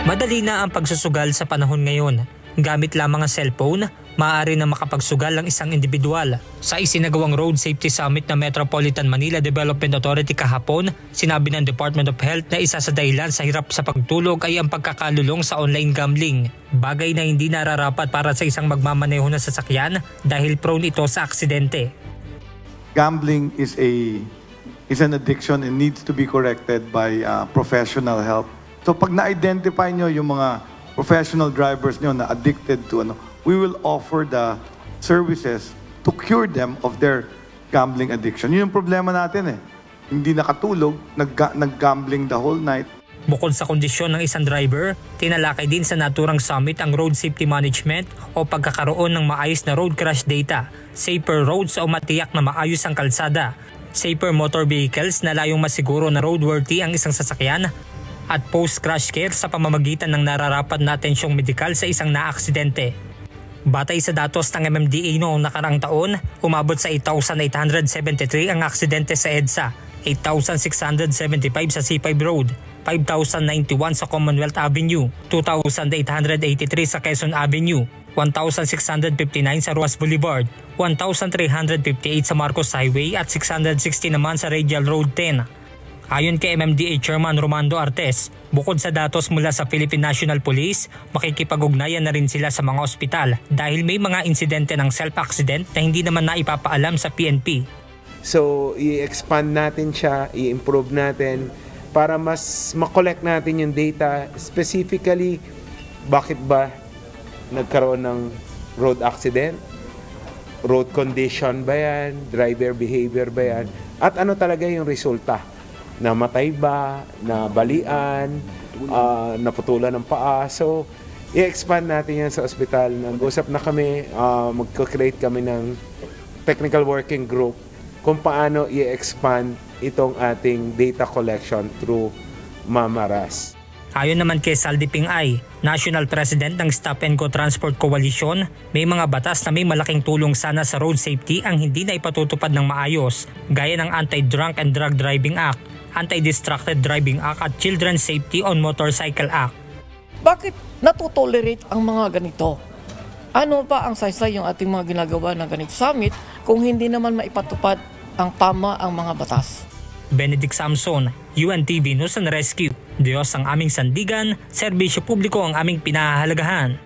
Madali na ang pagsusugal sa panahon ngayon. Gamit lamang ang cellphone, maaari na makapagsugal ang isang individual. Sa isinagawang Road Safety Summit ng Metropolitan Manila Development Authority kahapon, sinabi ng Department of Health na isa sa dahilan sa hirap sa pagtulog ay ang pagkakalulong sa online gambling. Bagay na hindi nararapat para sa isang magmamaneho ng sasakyan dahil prone ito sa aksidente. Gambling is an addiction and needs to be corrected by professional help. So pag na-identify nyo yung mga professional drivers nyo na addicted to we will offer the services to cure them of their gambling addiction. Yun yung problema natin eh. Hindi nakatulog, nag-gambling the whole night. Bukod sa kondisyon ng isang driver, tinalakay din sa naturang summit ang road safety management o pagkakaroon ng maayos na road crash data, safer roads o matiyak na maayos ang kalsada, safer motor vehicles na layong masiguro na roadworthy ang isang sasakyan, at post-crash care sa pamamagitan ng nararapat na atensyong medikal sa isang naaksidente. Batay sa datos ng MMDA noong nakaraang taon, umabot sa 8,873 ang aksidente sa EDSA, 8,675 sa C5 Road, 5,091 sa Commonwealth Avenue, 2,883 sa Quezon Avenue, 1,659 sa Ruas Boulevard, 1,358 sa Marcos Highway at 660 naman sa Radial Road 10. Ayon kay MMDA Chairman Romando Artes, bukod sa datos mula sa Philippine National Police, makikipag-ugnayan na rin sila sa mga ospital dahil may mga insidente ng self-accident na hindi naman naipapaalam sa PNP. So, i-expand natin siya, i-improve natin para mas makollect natin yung data. Specifically, bakit ba nagkaroon ng road accident? Road condition ba yan? Driver behavior ba yan? At ano talaga yung resulta? Namatay ba, nabalian, naputulan ng paa. So, i-expand natin yan sa ospital. Nag-usap na kami, mag-create kami ng technical working group kung paano i-expand itong ating data collection through Mamaras. Ayon naman kay Saldi Ping-ay, National President ng Stop and Go Transport Coalition, may mga batas na may malaking tulong sana sa road safety ang hindi na ipatutupad ng maayos, gaya ng Anti-Drunk and Drug Driving Act, Anti-Distracted Driving Act at Children's Safety on Motorcycle Act. Bakit natutolerate ang mga ganito? Ano pa ang saysay yung ating mga ginagawa ng ganito summit kung hindi naman maipatupad ang tama ang mga batas? Benedict Samson, UNTV News and Rescue. Diyos ang aming sandigan, serbisyo publiko ang aming pinahahalagahan.